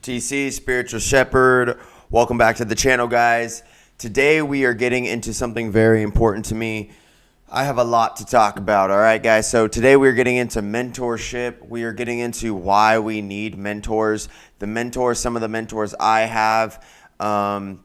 TC, Spiritual Shepherd. Welcome back to the channel, guys. Today we are getting into something very important to me. I have a lot to talk about, all right, guys? So today we're getting into mentorship. We are getting into why we need mentors, some of the mentors I have, and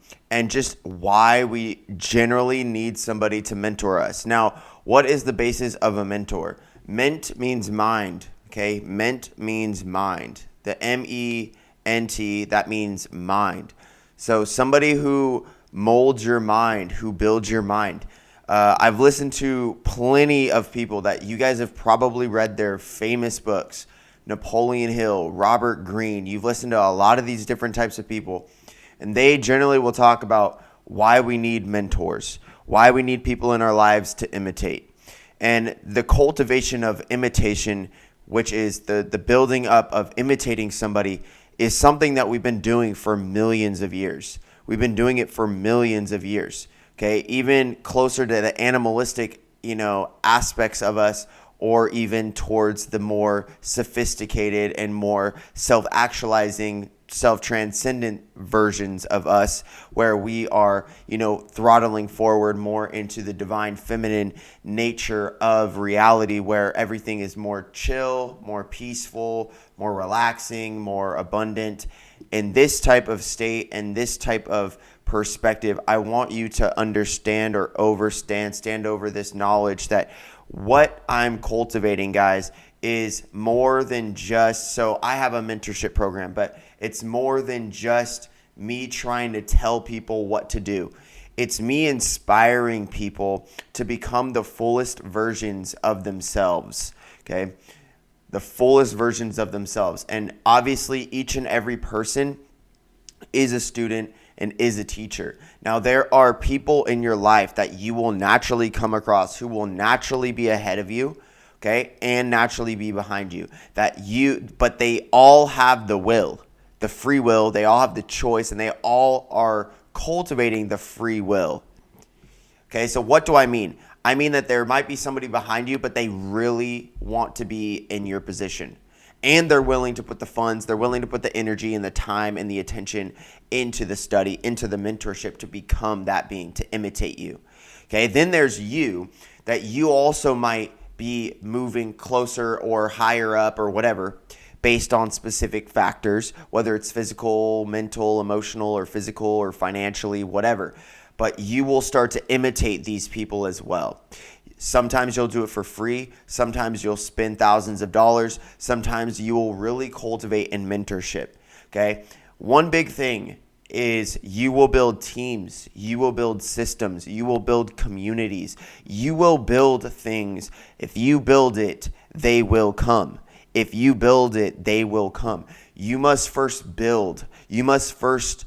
just why we generally need somebody to mentor us. Now, what is the basis of a mentor? Ment means mind, okay? Ment means mind. The M-E-N-T, that means mind. So somebody who molds your mind, who builds your mind. I've listened to plenty of people that you guys have probably read their famous books. Napoleon Hill, Robert Greene. You've listened to a lot of these different types of people. And they generally will talk about why we need mentors, why we need people in our lives to imitate. And the cultivation of imitation, which is the building up of imitating somebody, is something that we've been doing for millions of years. We've been doing it for millions of years. Okay, even closer to the animalistic, aspects of us, or even towards the more sophisticated and more self-actualizing, self-transcendent versions of us, where we are, throttling forward more into the divine feminine nature of reality, where everything is more chill, more peaceful, more relaxing, more abundant. In this type of state and this type of perspective, I want you to understand or stand over this knowledge that what I'm cultivating, guys, is more than just, so I have a mentorship program, but it's more than just me trying to tell people what to do. It's me inspiring people to become the fullest versions of themselves, okay? The fullest versions of themselves. And obviously, each and every person is a student and is a teacher. Now, there are people in your life that you will naturally come across who will naturally be ahead of you, okay, and naturally be behind you. But they all have the will, the free will. They all have the choice, and they all are cultivating the free will. Okay, so what do I mean? I mean that there might be somebody behind you, but they really want to be in your position. And they're willing to put the funds, they're willing to put the energy and the time and the attention into the study, into the mentorship to become that being, to imitate you. Okay, then there's you, that you also might be moving closer or higher up or whatever based on specific factors, whether it's physical, mental, emotional, or physical, or financially, whatever. But you will start to imitate these people as well. Sometimes you'll do it for free. Sometimes you'll spend thousands of dollars. Sometimes you will really cultivate in mentorship, okay? One big thing is you will build teams. You will build systems. You will build communities. You will build things. If you build it, they will come. If you build it, they will come. You must first build. You must first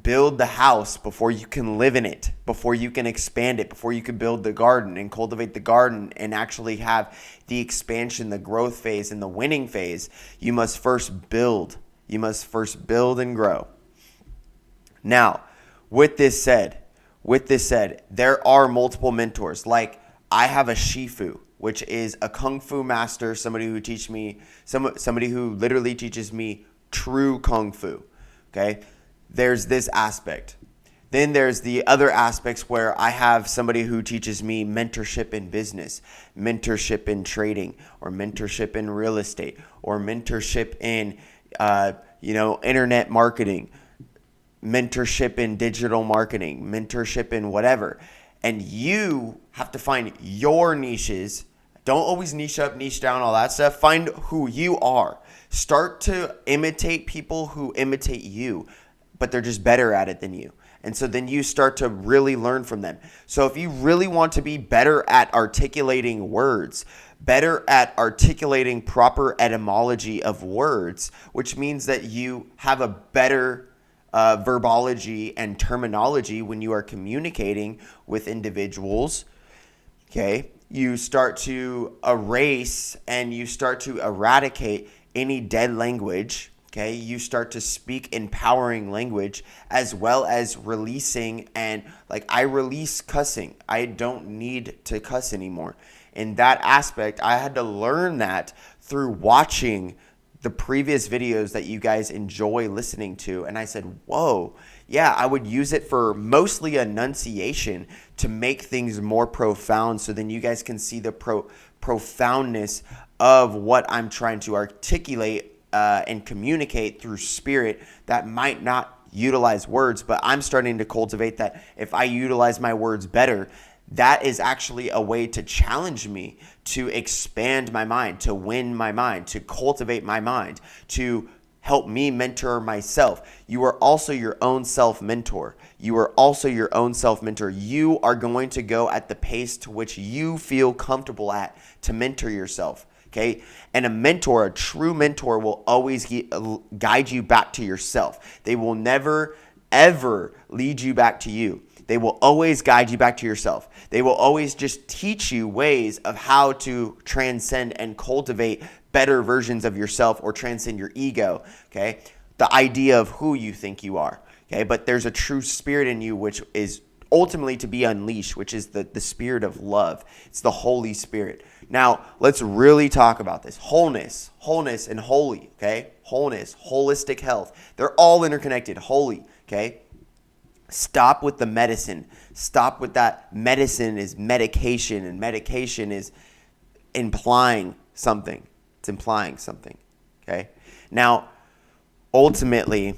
build the house before you can live in it, before you can expand it, before you can build the garden and cultivate the garden and actually have the expansion, the growth phase, and the winning phase. You must first build. You must first build and grow. Now, with this said, there are multiple mentors. Like, I have a Shifu, which is a Kung Fu master, somebody who literally teaches me true Kung Fu, okay? There's this aspect. Then there's the other aspects where I have somebody who teaches me mentorship in business, mentorship in trading, or mentorship in real estate, or mentorship in, internet marketing, mentorship in digital marketing, mentorship in whatever. And you have to find your niches. Don't always niche up, niche down, all that stuff. Find who you are. Start to imitate people who imitate you, but they're just better at it than you. And so then you start to really learn from them. So if you really want to be better at articulating words, better at articulating proper etymology of words, which means that you have a better verbology and terminology when you are communicating with individuals, okay, you start to erase and you start to eradicate any dead language. Okay, you start to speak empowering language, as well as releasing, and like, I release cussing. I don't need to cuss anymore. In that aspect, I had to learn that through watching the previous videos that you guys enjoy listening to. And I said, whoa, yeah, I would use it for mostly enunciation to make things more profound, so then you guys can see the profoundness of what I'm trying to articulate and communicate through spirit that might not utilize words. But I'm starting to cultivate that if I utilize my words better, that is actually a way to challenge me to expand my mind, to win my mind, to cultivate my mind, to help me mentor myself. You are also your own self-mentor. You are also your own self-mentor. You are going to go at the pace to which you feel comfortable at to mentor yourself. Okay? And a mentor, a true mentor, will always guide you back to yourself. They will never, ever lead you back to you. They will always guide you back to yourself. They will always just teach you ways of how to transcend and cultivate better versions of yourself, or transcend your ego, okay? The idea of who you think you are, okay? But there's a true spirit in you which is ultimately to be unleashed, which is the spirit of love. It's the Holy Spirit. Now, let's really talk about this. Wholeness and holy, okay? Wholeness, holistic health. They're all interconnected, holy, okay? Stop with the medicine. Stop with that. Medicine is medication, and medication is implying something. It's implying something. Okay? Now, ultimately,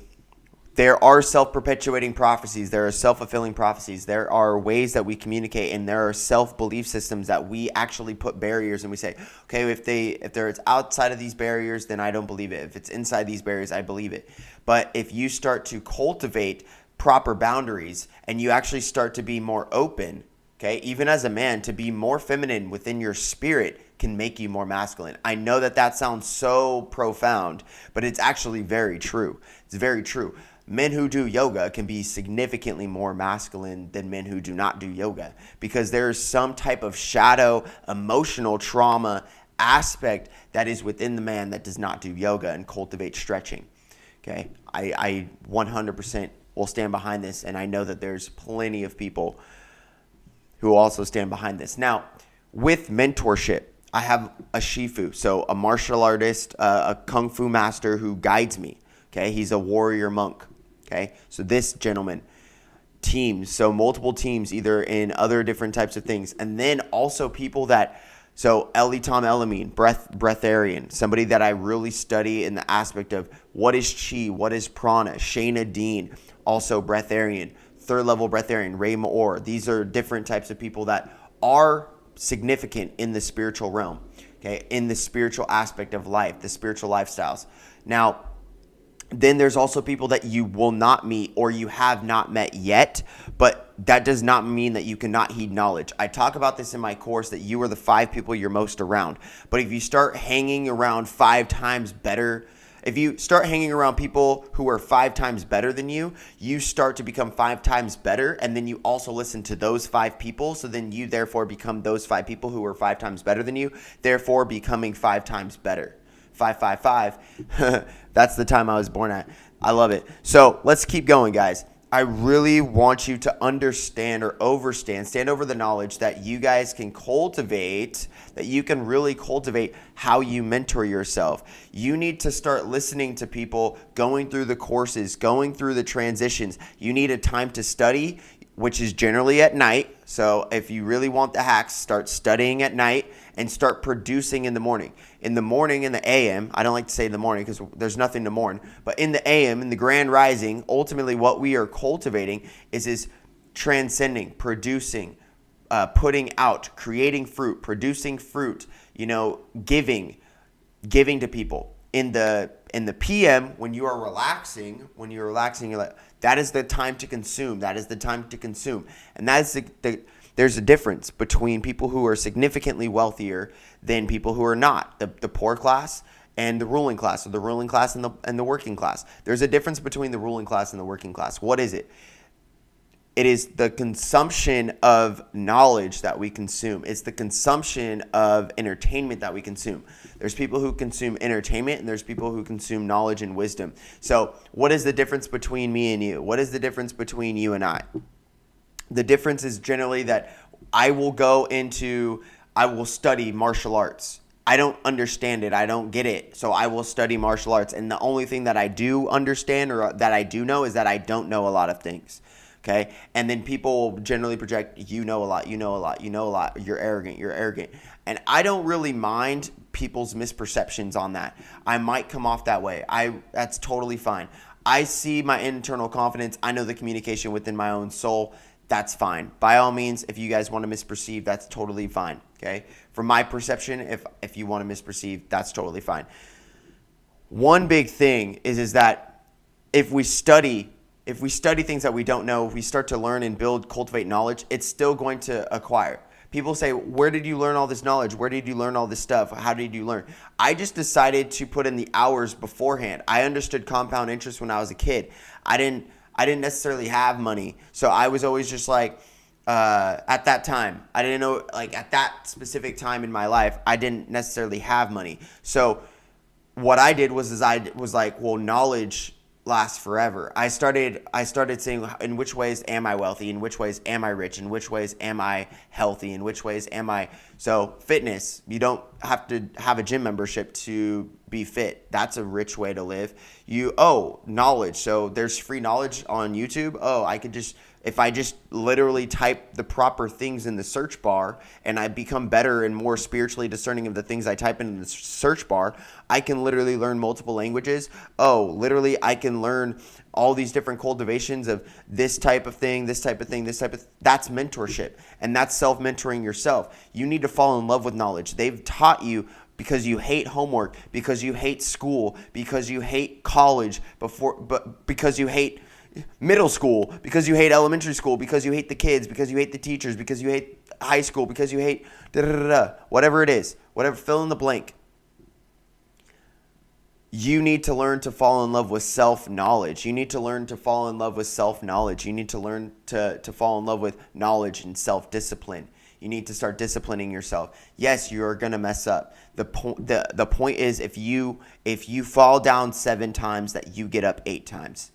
there are self-perpetuating prophecies. There are self-fulfilling prophecies. There are ways that we communicate, and there are self-belief systems that we actually put barriers, and we say, okay, if it's outside of these barriers, then I don't believe it. If it's inside these barriers, I believe it. But if you start to cultivate proper boundaries and you actually start to be more open, okay, even as a man, to be more feminine within your spirit can make you more masculine. I know that sounds so profound, but it's actually very true. It's very true. Men who do yoga can be significantly more masculine than men who do not do yoga, because there's some type of shadow emotional trauma aspect that is within the man that does not do yoga and cultivate stretching. Okay, I 100% will stand behind this, and I know that there's plenty of people who also stand behind this. Now, with mentorship, I have a Shifu, so a martial artist, a kung fu master who guides me. Okay, he's a warrior monk. Okay, so this gentleman, teams, so multiple teams, either in other different types of things, and then also people that, so Eli Tom Elamine, breatharian, somebody that I really study in the aspect of what is chi, what is prana. Shayna Dean, also breatharian, third level breatharian. Ray Moore. These are different types of people that are significant in the spiritual realm, okay, in the spiritual aspect of life, the spiritual lifestyles. Now, then there's also people that you will not meet or you have not met yet, but that does not mean that you cannot heed knowledge. I talk about this in my course, that you are the 5 people you're most around. But if you start hanging around 5 times better, if you start hanging around people who are 5 times better than you, you start to become 5 times better, and then you also listen to those 5 people, so then you therefore become those 5 people who are 5 times better than you, therefore becoming 5 times better. 555. That's the time I was born at. I love it. So let's keep going, guys. I really want you to understand or stand over the knowledge that you guys can cultivate, that you can really cultivate how you mentor yourself. You need to start listening to people going through the courses, going through the transitions. You need a time to study, which is generally at night. So if you really want the hacks, start studying at night and start producing in the morning. In the morning, in the AM, I don't like to say in the morning because there's nothing to mourn, but in the AM, in the grand rising, ultimately what we are cultivating is transcending, producing, putting out, creating fruit, producing fruit, giving to people. In the PM, when you are relaxing, you're like, that is the time to consume. That is the time to consume. And that is there's a difference between people who are significantly wealthier than people who are not. The poor class and the ruling class, or the ruling class and the working class. There's a difference between the ruling class and the working class. What is it? It is the consumption of knowledge that we consume. It's the consumption of entertainment that we consume. There's people who consume entertainment, and there's people who consume knowledge and wisdom. So what is the difference between me and you? What is the difference between you and I? The difference is generally that I will study martial arts. I don't understand it. I don't get it. So I will study martial arts. And the only thing that I do understand or that I do know is that I don't know a lot of things. Okay. And then people generally project, you know a lot, you know a lot, you know a lot. You're arrogant. You're arrogant. And I don't really mind people's misperceptions on that. I might come off that way. That's totally fine. I see my internal confidence. I know the communication within my own soul. That's fine. By all means, if you guys want to misperceive, that's totally fine. Okay. From my perception, if you want to misperceive, that's totally fine. One big thing is that if we study things that we don't know, if we start to learn and cultivate knowledge, it's still going to acquire. People say, where did you learn all this knowledge? Where did you learn all this stuff? How did you learn? I just decided to put in the hours beforehand. I understood compound interest when I was a kid. I didn't necessarily have money. So I was always just like, at that time, I didn't know, like at that specific time in my life, I didn't necessarily have money. So what I did was I was like, well, knowledge lasts forever. I started saying, in which ways am I wealthy? In which ways am I rich? In which ways am I healthy? In which ways am I? So fitness, you don't have to have a gym membership to be fit. That's a rich way to live. Knowledge. So there's free knowledge on YouTube. If I just literally type the proper things in the search bar and I become better and more spiritually discerning of the things I type in the search bar, I can literally learn multiple languages. Literally I can learn all these different cultivations of this type of thing, that's mentorship. And that's self-mentoring yourself. You need to fall in love with knowledge. They've taught you because you hate homework, because you hate school, because you hate college, because you hate middle school, because you hate elementary school, because you hate the kids, because you hate the teachers, because you hate high school, because you hate whatever it is, fill in the blank. You need to learn to fall in love with self-knowledge. You need to learn to fall in love with self-knowledge. You need to learn to fall in love with knowledge and self-discipline. You need to start disciplining yourself. Yes, you're going to mess up. The point is, if you fall down 7 times, that you get up 8 times.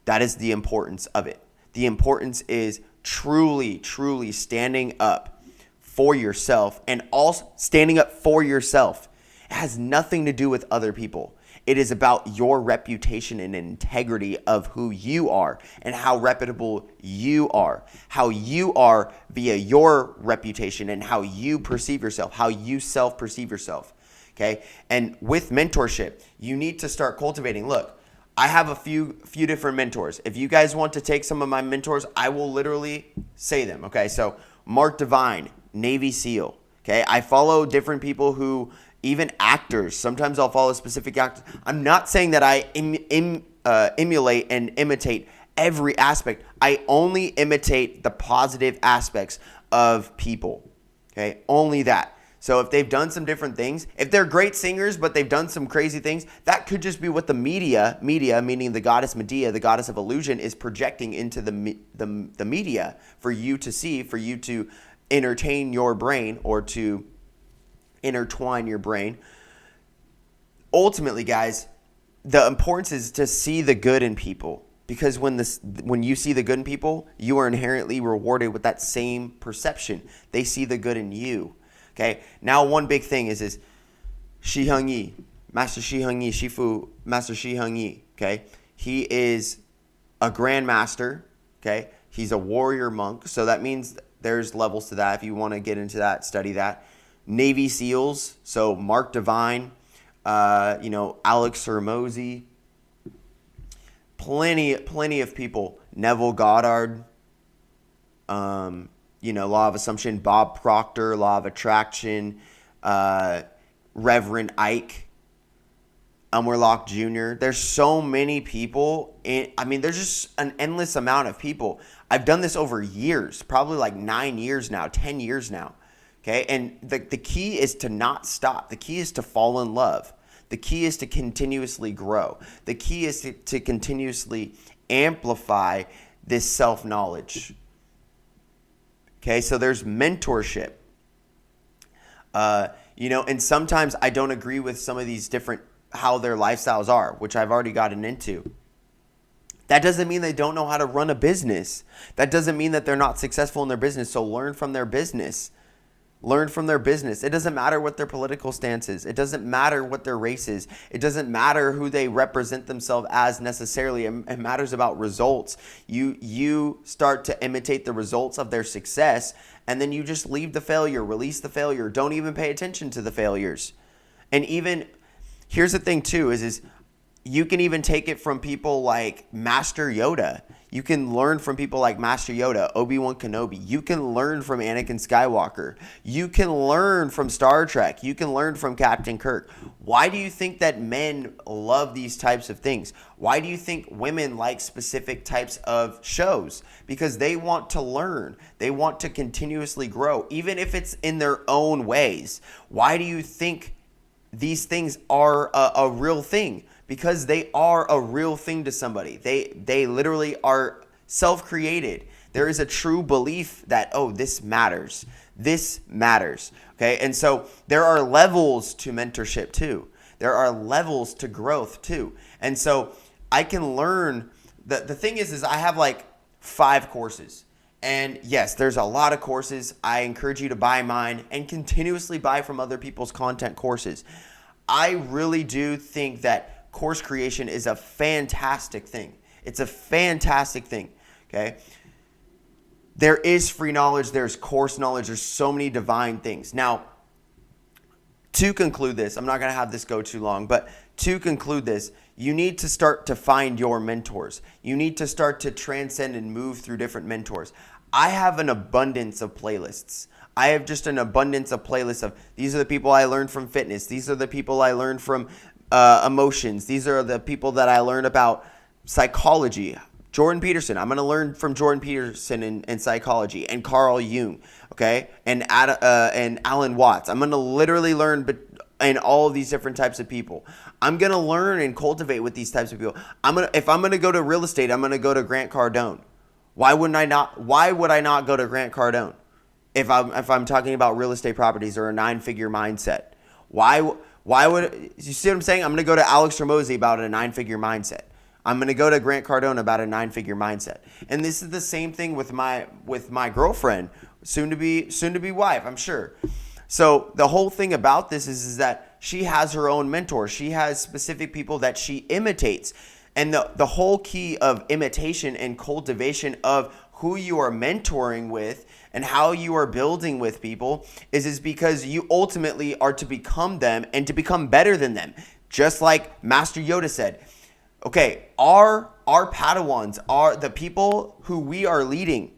That is the importance of it. The importance is truly, truly standing up for yourself, and also standing up for yourself. It has nothing to do with other people. It is about your reputation and integrity of who you are and how reputable you are, how you are via your reputation and how you perceive yourself, how you self-perceive yourself. Okay? And with mentorship, you need to start cultivating. Look, I have a few different mentors. If you guys want to take some of my mentors, I will literally say them. Okay, so Mark Divine, Navy SEAL. Okay, I follow different people who, even actors. Sometimes I'll follow specific actors. I'm not saying that I emulate and imitate every aspect. I only imitate the positive aspects of people. Okay, only that. So if they've done some different things, if they're great singers, but they've done some crazy things, that could just be what the media, meaning the goddess Medea, the goddess of illusion, is projecting into the media for you to see, for you to entertain your brain or to intertwine your brain. Ultimately, guys, the importance is to see the good in people. Because when you see the good in people, you are inherently rewarded with that same perception. They see the good in you. Okay, now one big thing is Shi Hung Yi, Master Shi Hung Yi, Shifu Master Shi Hung Yi. Okay, he is a grandmaster. Okay, he's a warrior monk, so that means there's levels to that. If you want to get into that, study that. Navy SEALs, so Mark Divine, Alex Hormozi, plenty of people. Neville Goddard. Law of Assumption, Bob Proctor, Law of Attraction, Reverend Ike, Elmer Locke Jr. There's so many people. There's just an endless amount of people. I've done this over years, probably like 9 years now, 10 years now. Okay, and the key is to not stop. The key is to fall in love. The key is to continuously grow. The key is to continuously amplify this self-knowledge. Okay, so there's mentorship. And sometimes I don't agree with some of these different, how their lifestyles are, which I've already gotten into. That doesn't mean they don't know how to run a business. That doesn't mean that they're not successful in their business, so learn from their business. Learn from their business. It doesn't matter what their political stance is. It doesn't matter what their race is. It doesn't matter who they represent themselves as necessarily. It matters about results. You start to imitate the results of their success, and then you just leave the failure, release the failure. Don't even pay attention to the failures. And even, here's the thing too, is you can even take it from people like Master Yoda. You can learn from people like Master Yoda, Obi-Wan Kenobi. You can learn from Anakin Skywalker. You can learn from Star Trek. You can learn from Captain Kirk. Why do you think that men love these types of things? Why do you think women like specific types of shows? Because they want to learn. They want to continuously grow, even if it's in their own ways. Why do you think these things are a real thing? Because they are a real thing to somebody. They literally are self-created. There is a true belief that, oh, this matters. This matters. Okay. And so there are levels to mentorship too. There are levels to growth too. And so I can learn. The thing is I have like 5 courses. And yes, there's a lot of courses. I encourage you to buy mine and continuously buy from other people's content courses. I really do think that course creation is a fantastic thing. It's a fantastic thing, okay? There is free knowledge. There's course knowledge. There's so many divine things. Now, to conclude this, I'm not going to have this go too long, but to conclude this, you need to start to find your mentors. You need to start to transcend and move through different mentors. I have an abundance of playlists. I have just an abundance of playlists of these are the people I learned from fitness. These are the people I learned from emotions. These are the people that I learned about psychology. Jordan Peterson. I'm going to learn from Jordan Peterson in psychology, and Carl Jung, okay, and Alan Watts. I'm going to literally learn and all of these different types of people. I'm going to learn and cultivate with these types of people. If I'm going to go to real estate, I'm going to go to Grant Cardone. Why would I not go to Grant Cardone if I'm talking about real estate properties or a 9-figure mindset? Why would you see what I'm saying? I'm going to go to Alex Hormozi about a 9-figure mindset. I'm going to go to Grant Cardone about a 9-figure mindset. And this is the same thing with my girlfriend, soon to be wife, I'm sure. So the whole thing about this is that she has her own mentor. She has specific people that she imitates. And the whole key of imitation and cultivation of who you are mentoring with and how you are building with people is because you ultimately are to become them and to become better than them. Just like Master Yoda said, okay, our Padawans are the people who we are leading.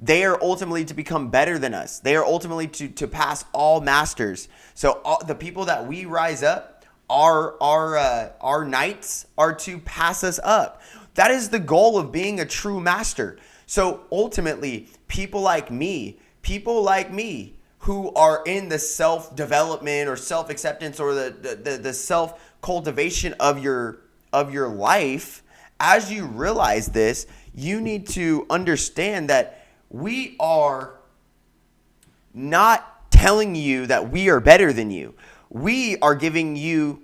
They are ultimately to become better than us. They are ultimately to pass all masters. So the people that we rise up, our knights are to pass us up. That is the goal of being a true master. So ultimately, people like me who are in the self-development or self-acceptance or the self-cultivation of your life, as you realize this, you need to understand that we are not telling you that we are better than you. We are giving you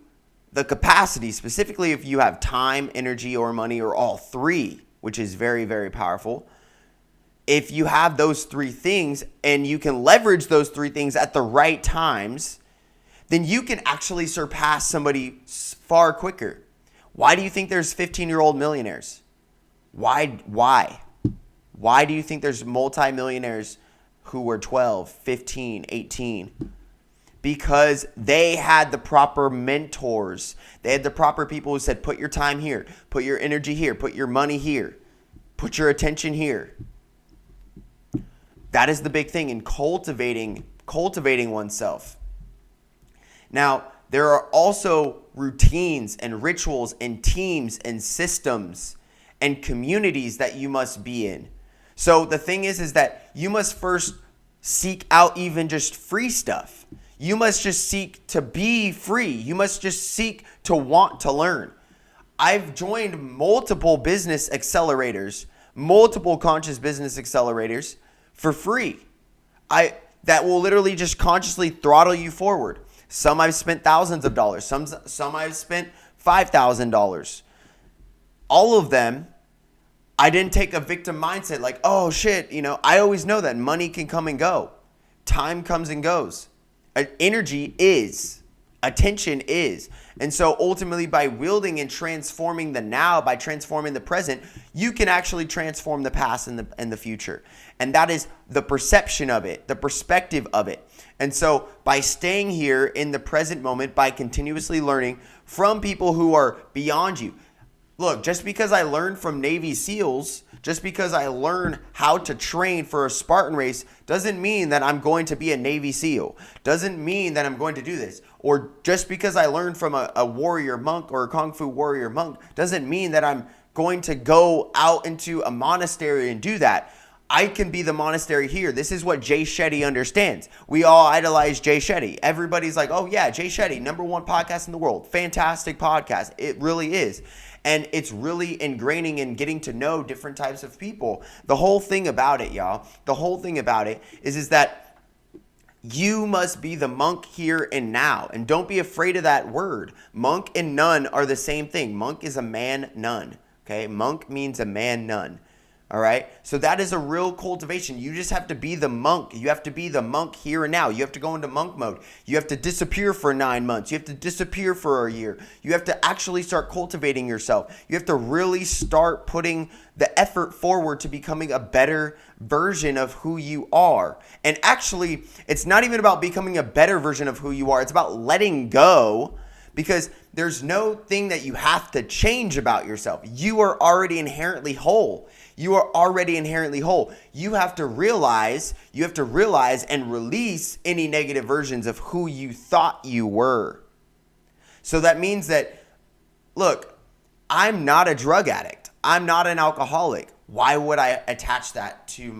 the capacity, specifically if you have time, energy, or money, or all 3, which is very, very powerful. If you have those 3 things and you can leverage those 3 things at the right times, then you can actually surpass somebody far quicker. Why do you think there's 15-year-old millionaires? Why? Why do you think there's multimillionaires who were 12, 15, 18? Because they had the proper mentors. They had the proper people who said, put your time here, put your energy here, put your money here, put your attention here. That is the big thing in cultivating oneself. Now, there are also routines and rituals and teams and systems and communities that you must be in. So the thing is that you must first seek out even just free stuff. You must just seek to be free. You must just seek to want to learn. I've joined multiple business accelerators, multiple conscious business accelerators for free. That will literally just consciously throttle you forward. Some I've spent thousands of dollars. Some I've spent $5,000. All of them, I didn't take a victim mindset like, oh shit, I always know that money can come and go. time comes and goes. Energy is. Attention is. And so ultimately, by wielding and transforming the now, by transforming the present, you can actually transform the past and the future. And that is the perception of it, the perspective of it. And so by staying here in the present moment, by continuously learning from people who are beyond you. Look, just because I learned from Navy SEALs, just because I learned how to train for a Spartan race, doesn't mean that I'm going to be a Navy SEAL. Doesn't mean that I'm going to do this. Or just because I learned from a warrior monk or a Kung Fu warrior monk, doesn't mean that I'm going to go out into a monastery and do that. I can be the monastery here. This is what Jay Shetty understands. We all idolize Jay Shetty. Everybody's like, oh yeah, Jay Shetty, #1 podcast in the world. Fantastic podcast. It really is. And it's really ingraining and getting to know different types of people. The whole thing about it, y'all, the whole thing about it is that you must be the monk here and now. And don't be afraid of that word. Monk and nun are the same thing. Monk is a man nun. Okay, monk means a man nun. All right. So that is a real cultivation. You just have to be the monk. You have to be the monk here and now. You have to go into monk mode. You have to disappear for 9 months. You have to disappear for a year. You have to actually start cultivating yourself. You have to really start putting the effort forward to becoming a better version of who you are. And actually, it's not even about becoming a better version of who you are. It's about letting go. Because there's no thing that you have to change about yourself. You are already inherently whole. You are already inherently whole. You have to realize and release any negative versions of who you thought you were. So that means that, look, I'm not a drug addict. I'm not an alcoholic. Why would I attach that to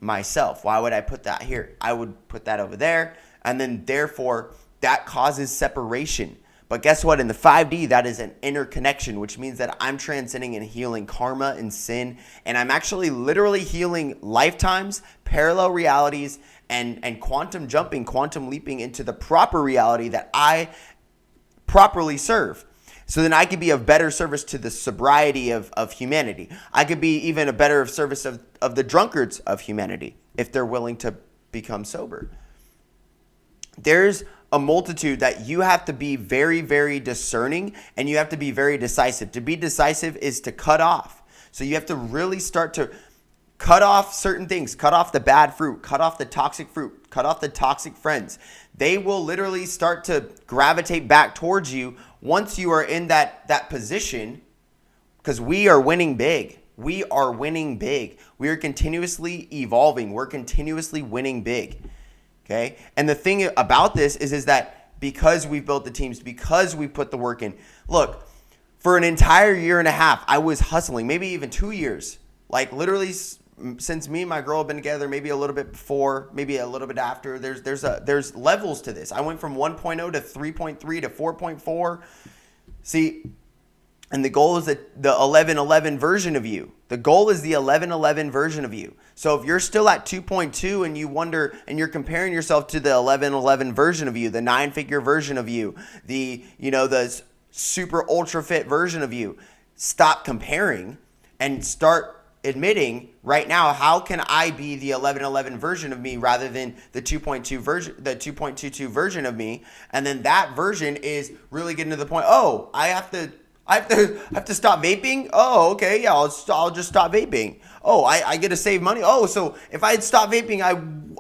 myself? Why would I put that here? I would put that over there. And then therefore, that causes separation. But guess what? In the 5D, that is an interconnection, which means that I'm transcending and healing karma and sin. And I'm actually literally healing lifetimes, parallel realities, and quantum jumping, quantum leaping into the proper reality that I properly serve. So then I could be of better service to the sobriety of humanity. I could be even a better service of the drunkards of humanity if they're willing to become sober. There's a multitude that you have to be very, very discerning, and you have to be very decisive. To be decisive is to cut off. So you have to really start to cut off certain things, cut off the bad fruit, cut off the toxic fruit, cut off the toxic friends. They will literally start to gravitate back towards you once you are in that position, because we are winning big. We are winning big. We are continuously evolving. We're continuously winning big. Okay. And the thing about this is that because we've built the teams, because we put the work in, look, for an entire year and a half, I was hustling, maybe even 2 years, like literally since me and my girl have been together, maybe a little bit before, maybe a little bit after. There's levels to this. I went from 1.0 to 3.3 to 4.4. See, and the goal is the 11.11 version of you. The goal is the 11.11 version of you. So if you're still at 2.2 and you wonder, and you're comparing yourself to the 11.11 version of you, the 9-figure version of you, the super ultra fit version of you, stop comparing and start admitting right now, how can I be the 11.11 version of me rather than the 2.2 version, the 2.22 version of me? And then that version is really getting to the point, oh, I have to stop vaping. Oh, okay. Yeah, I'll just stop vaping. Oh, I get to save money. Oh, so if I had stopped vaping,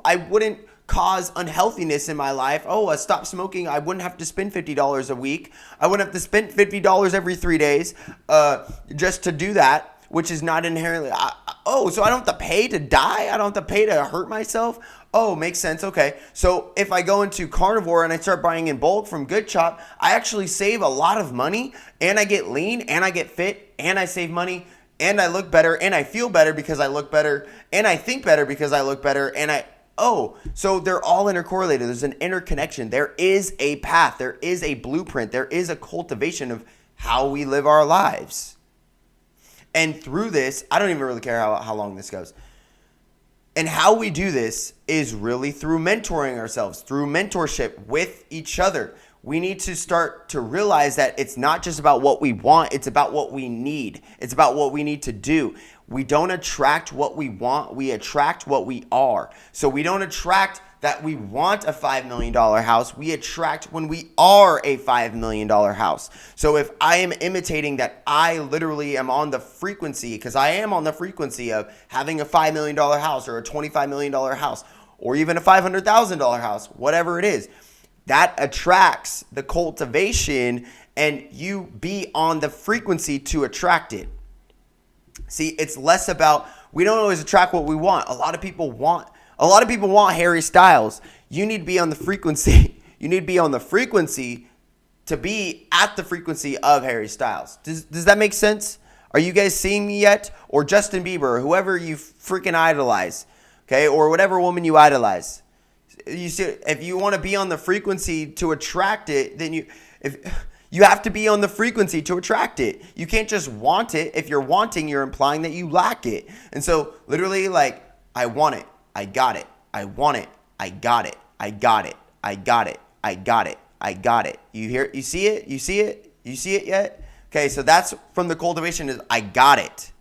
I wouldn't cause unhealthiness in my life. Oh, I stopped smoking. I wouldn't have to spend $50 a week. I wouldn't have to spend $50 every 3 days just to do that, which is not inherently. So I don't have to pay to die. I don't have to pay to hurt myself. Oh, makes sense. Okay. So if I go into carnivore and I start buying in bulk from Good Chop, I actually save a lot of money, and I get lean, and I get fit, and I save money, and I look better, and I feel better because I look better, and I think better because I look better, so they're all intercorrelated. There's an interconnection. There is a path. There is a blueprint. There is a cultivation of how we live our lives. And through this, I don't even really care how long this goes. And how we do this is really through mentoring ourselves, through mentorship with each other. we need to start to realize that it's not just about what we want, it's about what we need. It's about what we need to do. We don't attract what we want, we attract what we are. So we don't attract that we want a $5 million house, we attract when we are a $5 million house. So if I am imitating that I literally am on the frequency, because I am on the frequency of having a $5 million house or a $25 million house or even a $500,000 house, whatever it is, that attracts the cultivation, and you be on the frequency to attract it. See, it's less about, we don't always attract what we want. A lot of people want Harry Styles. You need to be on the frequency. You need to be on the frequency to be at the frequency of Harry Styles. Does that make sense? Are you guys seeing me yet? Or Justin Bieber, or whoever you freaking idolize, okay? Or whatever woman you idolize. You see, if you want to be on the frequency to attract it, then you have to be on the frequency to attract it. You can't just want it. If you're wanting, you're implying that you lack it. And so literally, like, I want it. I got it. I want it. I got it. I got it. I got it. I got it. I got it. You see it? You see it? You see it yet? Okay, so that's from the cultivation is I got it.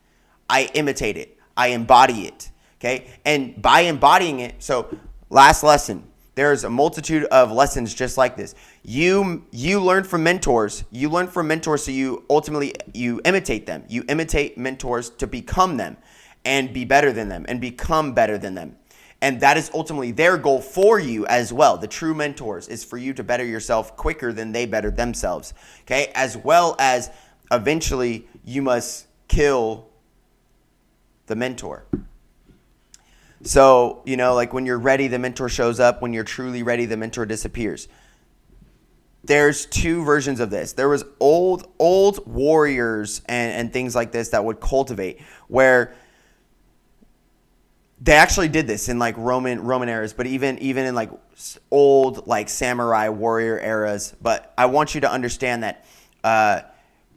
I imitate it. I embody it. Okay? And by embodying it, so last lesson. There's a multitude of lessons just like this. You learn from mentors. You learn from mentors, so you imitate them. You imitate mentors to become them and be better than them and become better than them. And that is ultimately their goal for you as well. The true mentors is for you to better yourself quicker than they bettered themselves. Okay? As well as eventually you must kill the mentor. So, like when you're ready, the mentor shows up. When you're truly ready, the mentor disappears. There's two versions of this. There was old warriors and things like this that would cultivate, where they actually did this in like Roman eras, but even in like old like samurai warrior eras. But I want you to understand that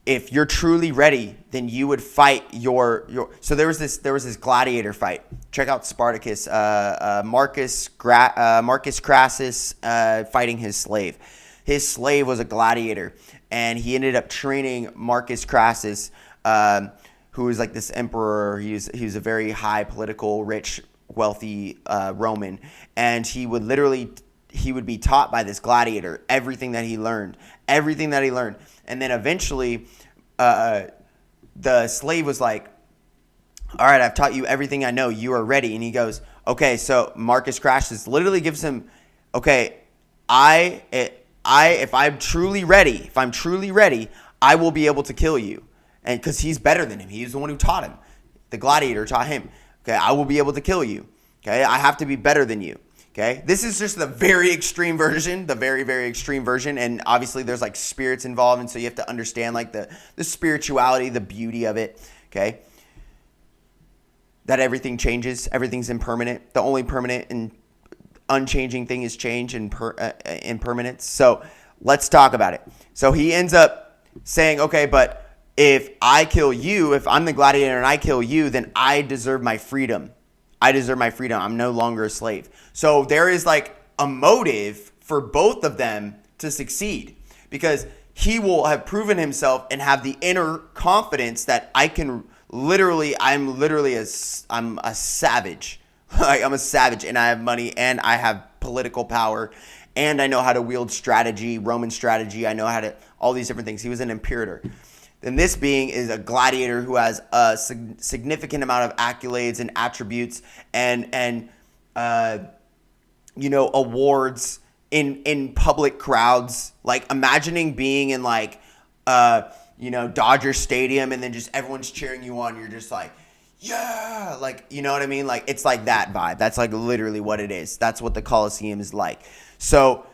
if you're truly ready, then you would fight your. So there was this gladiator fight. Check out Spartacus. Marcus Crassus fighting his slave. His slave was a gladiator, and he ended up training Marcus Crassus, who was like this emperor. He was a very high political, rich, wealthy Roman, and he would be taught by this gladiator everything that he learned. And then eventually the slave was like, all right, I've taught you everything I know. You are ready. And he goes, okay. So Marcus Crassus literally gives him, okay, if I'm truly ready, I will be able to kill you. And because he's better than him. He's the one who taught him. The gladiator taught him. Okay, I will be able to kill you. Okay, I have to be better than you. Okay, this is just the very extreme version, the very, very extreme version. And obviously there's like spirits involved. And so you have to understand like the spirituality, the beauty of it. Okay, that everything changes. Everything's impermanent. The only permanent and unchanging thing is change and impermanence. So let's talk about it. So he ends up saying, okay, but if I kill you, if I'm the gladiator and I kill you, then I deserve my freedom. I'm no longer a slave. So there is like a motive for both of them to succeed, because he will have proven himself and have the inner confidence that I'm a savage. Like I'm a savage, and I have money, and I have political power, and I know how to wield strategy, Roman strategy. I know how to, all these different things. He was an imperator. Then this being is a gladiator who has a significant amount of accolades and attributes and awards in public crowds. Like imagining being in like Dodger Stadium, and then just everyone's cheering you on. You're just like, yeah, like, you know what I mean? Like it's like that vibe. That's like literally what it is. That's what the Colosseum is like. So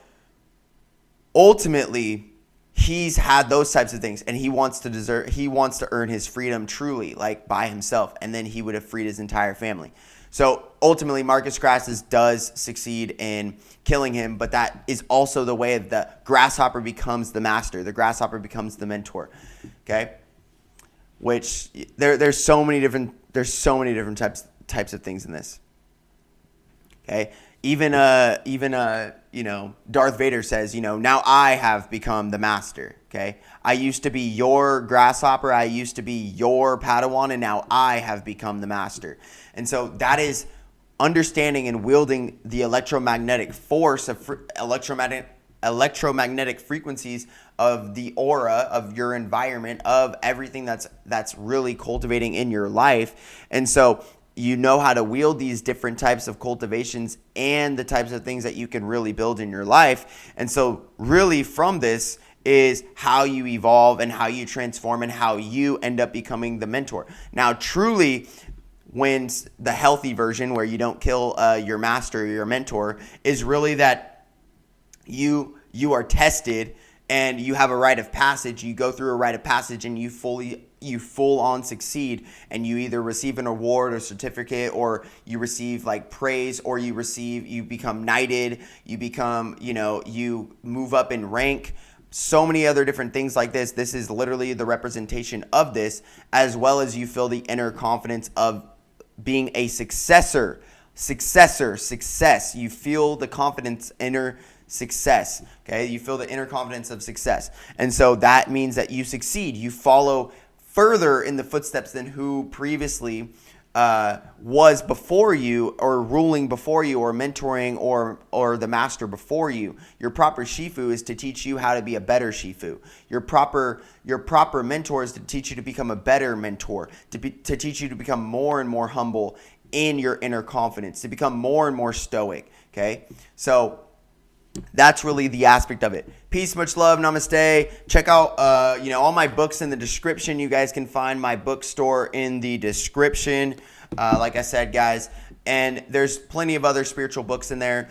ultimately, he's had those types of things, and he wants to earn his freedom truly, like by himself, and then he would have freed his entire family. So ultimately, Marcus Crassus does succeed in killing him, but that is also the way the grasshopper becomes the master. The grasshopper becomes the mentor. Okay, which there's so many different types of things in this. Okay, even Darth Vader says, now I have become the master. Okay. I used to be your grasshopper. I used to be your Padawan, and now I have become the master. And so that is understanding and wielding the electromagnetic force of electromagnetic frequencies of the aura of your environment, of everything that's really cultivating in your life. And so you know how to wield these different types of cultivations and the types of things that you can really build in your life. And so really from this is how you evolve and how you transform and how you end up becoming the mentor. Now, truly, when the healthy version where you don't kill your master or your mentor is really that you are tested and you have a rite of passage. You go through a rite of passage and you full on succeed, and you either receive an award or certificate, or you receive like praise, or you become knighted, you move up in rank. So many other different things like this. This is literally the representation of this, as well as you feel the inner confidence of being a success. You feel the confidence, inner success. Okay. You feel the inner confidence of success. And so that means that you succeed. You follow further in the footsteps than who previously was before you, or ruling before you, or mentoring, or the master before you. Your proper Shifu is to teach you how to be a better Shifu. Your proper mentor is to teach you to become a better mentor, to teach you to become more and more humble in your inner confidence, to become more and more stoic. Okay, so that's really the aspect of it. Peace, much love, namaste. Check out all my books in the description. You guys can find my bookstore in the description, like I said, guys. And there's plenty of other spiritual books in there.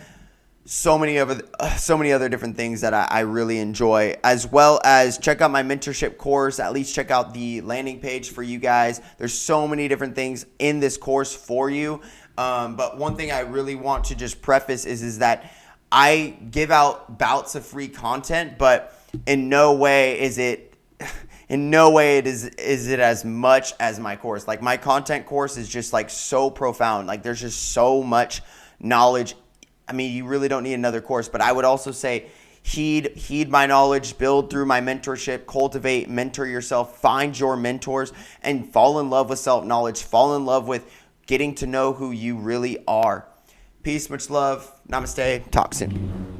So many other different things that I really enjoy, as well as check out my mentorship course. At least check out the landing page for you guys. There's so many different things in this course for you. But one thing I really want to just preface is that I give out bouts of free content, but in no way is it as much as my course. Like, my content course is just like so profound. Like, there's just so much knowledge. I mean, you really don't need another course, but I would also say heed my knowledge, build through my mentorship, cultivate, mentor yourself, find your mentors, and fall in love with self-knowledge, fall in love with getting to know who you really are. Peace, much love, namaste, talk soon.